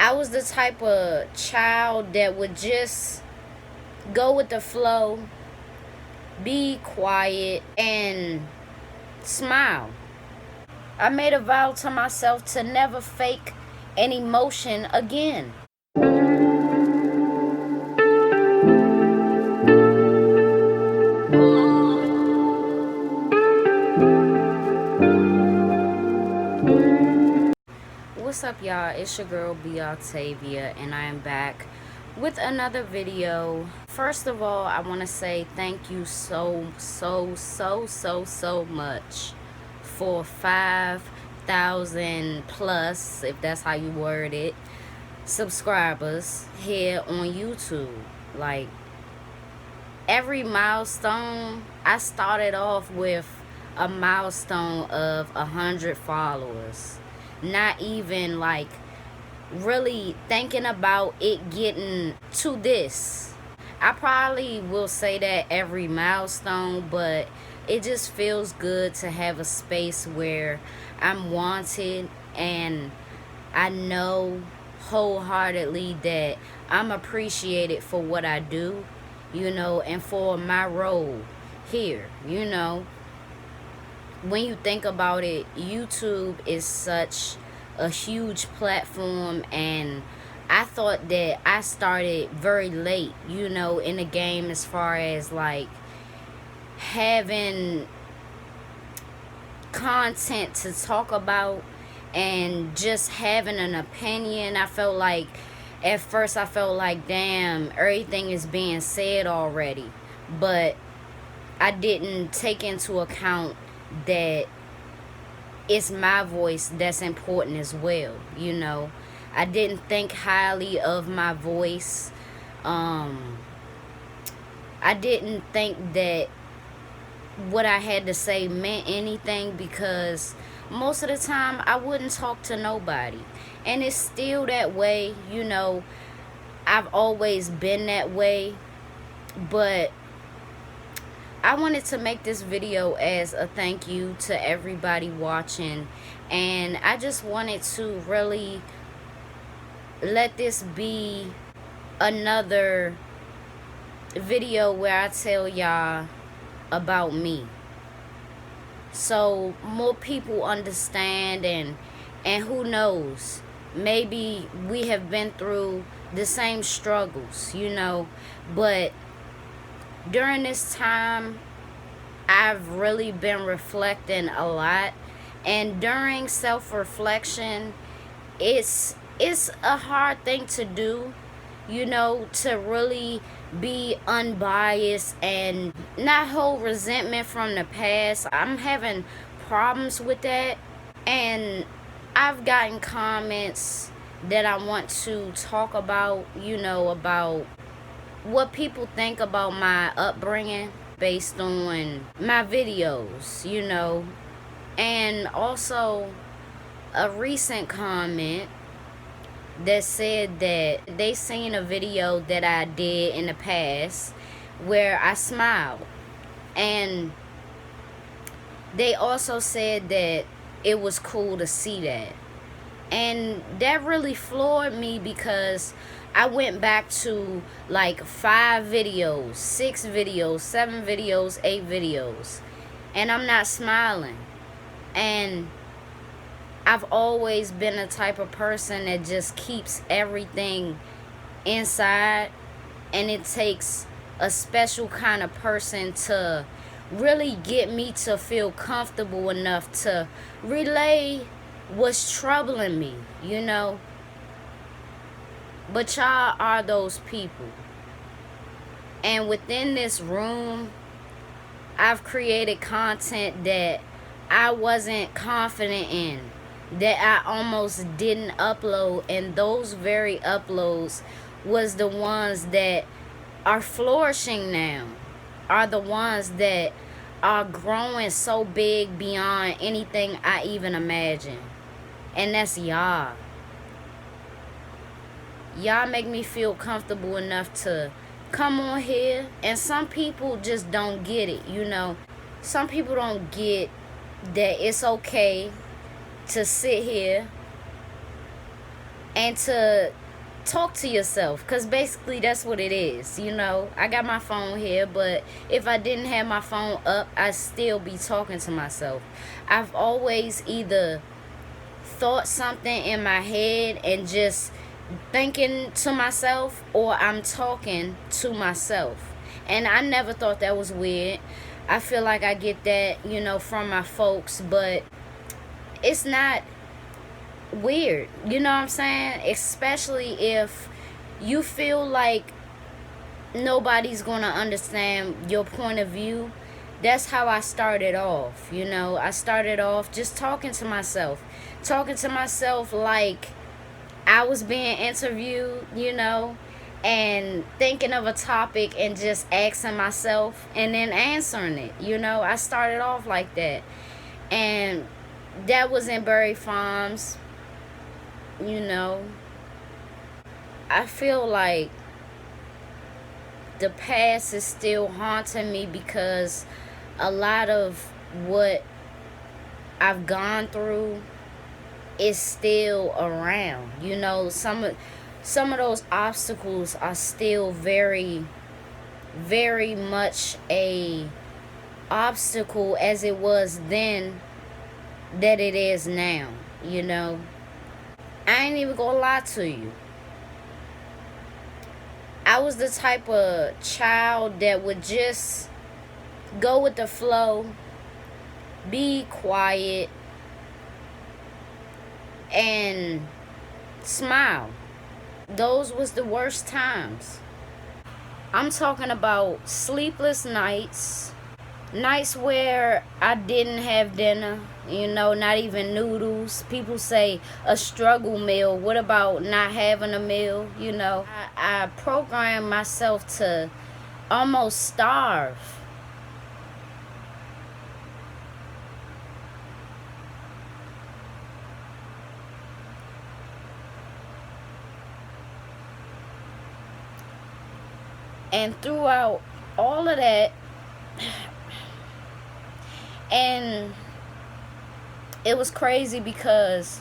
I was the type of child that would just go with the flow, be quiet, and smile. I made a vow to myself to never fake an emotion again. What's up, y'all? It's your girl B Octavia, and I am back with another video. First of all, I want to say thank you so much for 5,000 plus, if that's how you word it, subscribers here on YouTube. Like, every milestone, I started off with a milestone of 100 followers. Not even like really thinking about it getting to this. I probably will say that every milestone, but it just feels good to have a space where I'm wanted, and I know wholeheartedly that I'm appreciated for what I do, and for my role here, When you think about it, YouTube is such a huge platform, and I thought that I started very late, in the game, as far as like having content to talk about and just having an opinion. At first I felt like, damn, everything is being said already, but I didn't take into account that it's my voice that's important as well. I didn't think highly of my voice. I didn't think that what I had to say meant anything, because most of the time I wouldn't talk to nobody, and it's still that way. I've always been that way, but I wanted to make this video as a thank you to everybody watching, and I just wanted to really let this be another video where I tell y'all about me, so more people understand, and who knows, maybe we have been through the same struggles, but during this time, I've really been reflecting a lot. And during self-reflection, it's a hard thing to do, to really be unbiased and not hold resentment from the past. I'm having problems with that. And I've gotten comments that I want to talk about, about what people think about my upbringing based on my videos, and also a recent comment that said that they seen a video that I did in the past where I smiled, and they also said that it was cool to see that. And that really floored me, because I went back to like 5 videos, 6 videos, 7 videos, 8 videos, and I'm not smiling. And I've always been the type of person that just keeps everything inside, and it takes a special kind of person to really get me to feel comfortable enough to relay what's troubling me, But y'all are those people. And within this room, I've created content that I wasn't confident in, that I almost didn't upload, and those very uploads was the ones that are flourishing now, are the ones that are growing so big beyond anything I even imagined. And that's y'all. Y'all make me feel comfortable enough to come on here, and some people just don't get it, Some people don't get that it's okay to sit here and to talk to yourself, because basically that's what it is. I got my phone here, but if I didn't have my phone up, I'd still be talking to myself. I've always either thought something in my head and just thinking to myself, or I'm talking to myself. And I never thought that was weird. I feel like I get that, from my folks, but it's not weird. You know what I'm saying? Especially if you feel like nobody's gonna understand your point of view. That's how I started off. I started off just talking to myself like I was being interviewed, and thinking of a topic and just asking myself and then answering it. I started off like that. And that was in Berry Farms. I feel like the past is still haunting me because a lot of what I've gone through is still around. Some of those obstacles are still very, very much a obstacle as it was then that it is now. I ain't even gonna lie to you. I was the type of child that would just go with the flow, be quiet, and smile. Those was the worst times. I'm talking about sleepless nights where I didn't have dinner, not even noodles. People say a struggle meal. What about not having a meal? I programmed myself to almost starve. And throughout all of that, and it was crazy because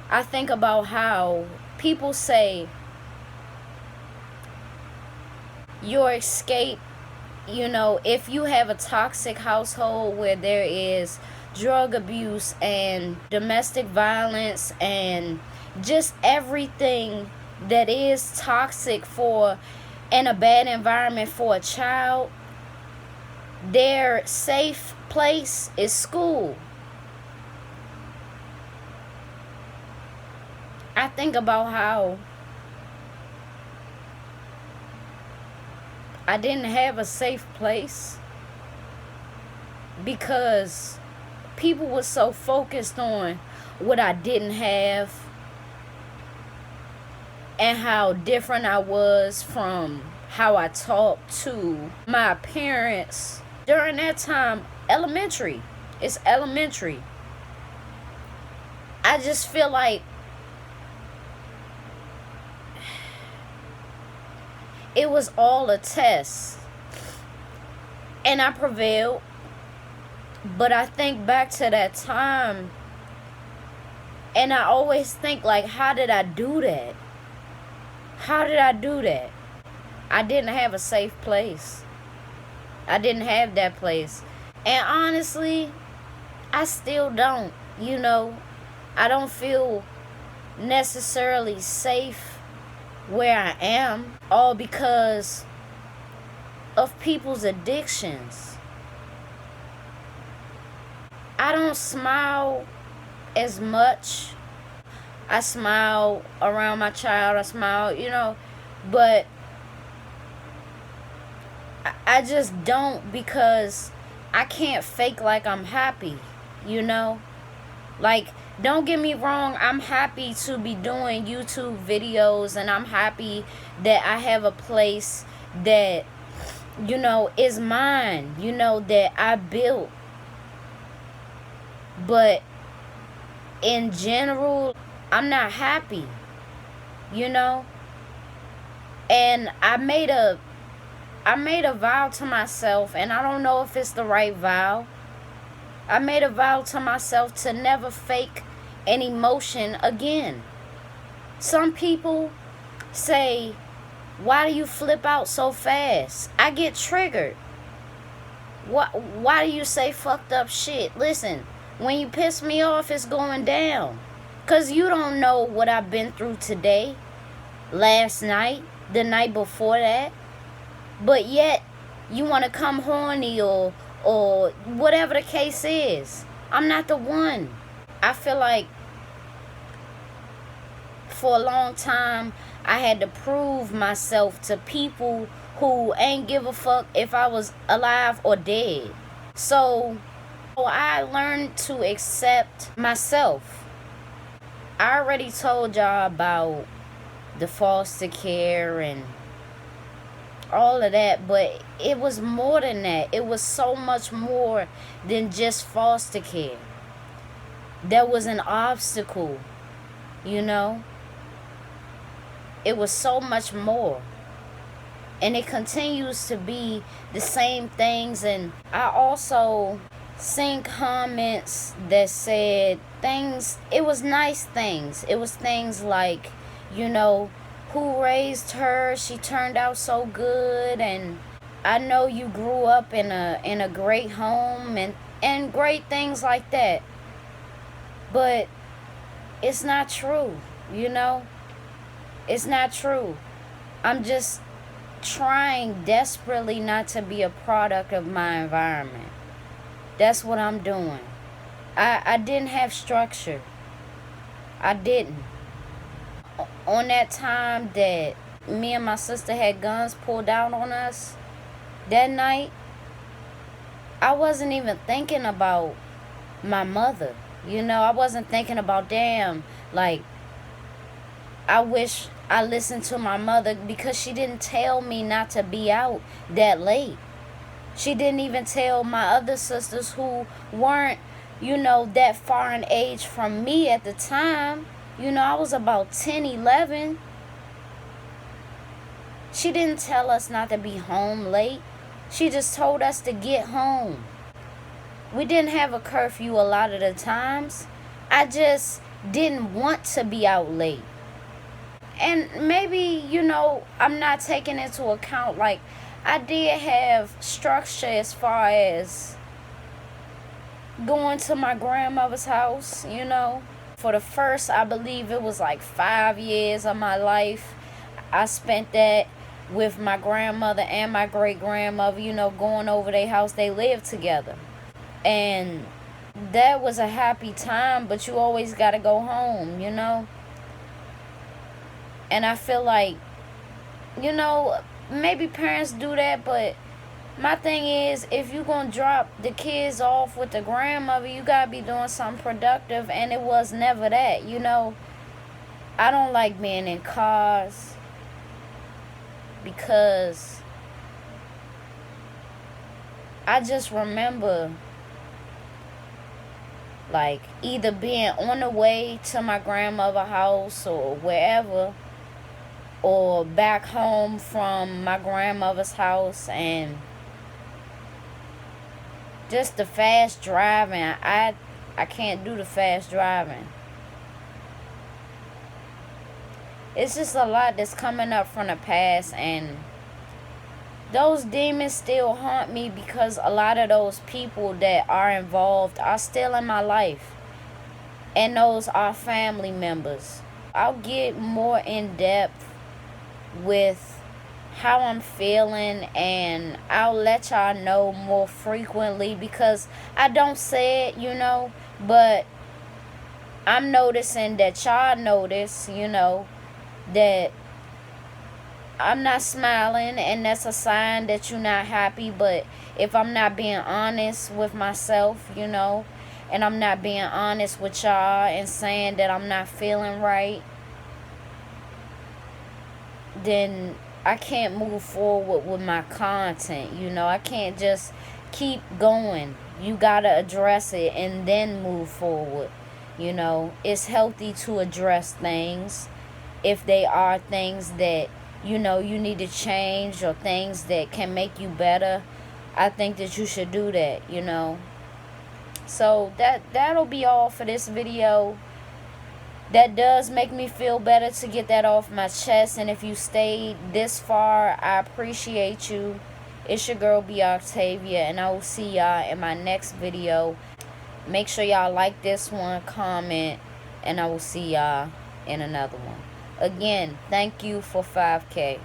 I think about how people say your escape, if you have a toxic household where there is drug abuse and domestic violence and just everything that is toxic and a bad environment for a child, their safe place is school. I think about how I didn't have a safe place because people were so focused on what I didn't have and how different I was from how I talked to my parents during that time. Elementary. It's elementary. I just feel like it was all a test. And I prevailed. But I think back to that time and I always think, like, how did I do that? How did I do that? I didn't have a safe place. I didn't have that place. And honestly, I still don't. I don't feel necessarily safe where I am, all because of people's addictions. I don't smile as much. I smile around my child. I smile, but I just don't, because I can't fake like I'm happy, Like, don't get me wrong, I'm happy to be doing YouTube videos, and I'm happy that I have a place that, is mine, that I built. But in general, I'm not happy, And I made a vow to myself, and I don't know if it's the right vow. I made a vow to myself to never fake an emotion again. Some people say, why do you flip out so fast? I get triggered. Why do you say fucked up shit? Listen, when you piss me off, it's going down. Because you don't know what I've been through today, last night, the night before that. But yet, you want to come horny or whatever the case is. I'm not the one. I feel like for a long time, I had to prove myself to people who ain't give a fuck if I was alive or dead. So I learned to accept myself. I already told y'all about the foster care and all of that, but it was more than that. It was so much more than just foster care. There was an obstacle, you know. It was so much more. And it continues to be the same things. And I also seen comments that said things, it was nice things. It was things like, you know, who raised her? She turned out so good, and I know you grew up in a great home and great things like that. But it's not true, you know? It's not true. I'm just trying desperately not to be a product of my environment. That's what I'm doing. I didn't have structure. I didn't. On that time that me and my sister had guns pulled out on us, that night, I wasn't even thinking about my mother. You know, I wasn't thinking about, damn, like, I wish I listened to my mother, because she didn't tell me not to be out that late. She didn't even tell my other sisters who weren't, you know, that far in age from me at the time. You know, I was about 10, 11. She didn't tell us not to be home late. She just told us to get home. We didn't have a curfew a lot of the times. I just didn't want to be out late. And maybe, you know, I'm not taking into account, like, I did have structure as far as going to my grandmother's house, you know. For the first, I believe it was like 5 years of my life, I spent that with my grandmother and my great-grandmother, you know, going over their house. They lived together. And that was a happy time, but you always got to go home, you know. And I feel like, you know, maybe parents do that, but my thing is, if you're going to drop the kids off with the grandmother, you got to be doing something productive, and it was never that, you know. I don't like being in cars because I just remember, like, either being on the way to my grandmother's house or wherever, or back home from my grandmother's house, and just the fast driving. I can't do the fast driving. It's just a lot that's coming up from the past, and those demons still haunt me because a lot of those people that are involved are still in my life, and those are family members. I'll get more in depth with how I'm feeling, and I'll let y'all know more frequently, because I don't say it, you know, but I'm noticing that y'all notice, you know, that I'm not smiling, and that's a sign that you're not happy. But if I'm not being honest with myself, you know, and I'm not being honest with y'all and saying that I'm not feeling right, then I can't move forward with my content, you know. I can't just keep going. You gotta address it and then move forward, you know. It's healthy to address things if they are things that, you know, you need to change, or things that can make you better. I think that you should do that, you know. So that'll be all for this video. that does make me feel better to get that off my chest. And if you stayed this far, I appreciate you. It's your girl B Octavia, and I will see y'all in my next video. Make sure y'all like this one, comment, and I will see y'all in another one. Again, thank you for 5K.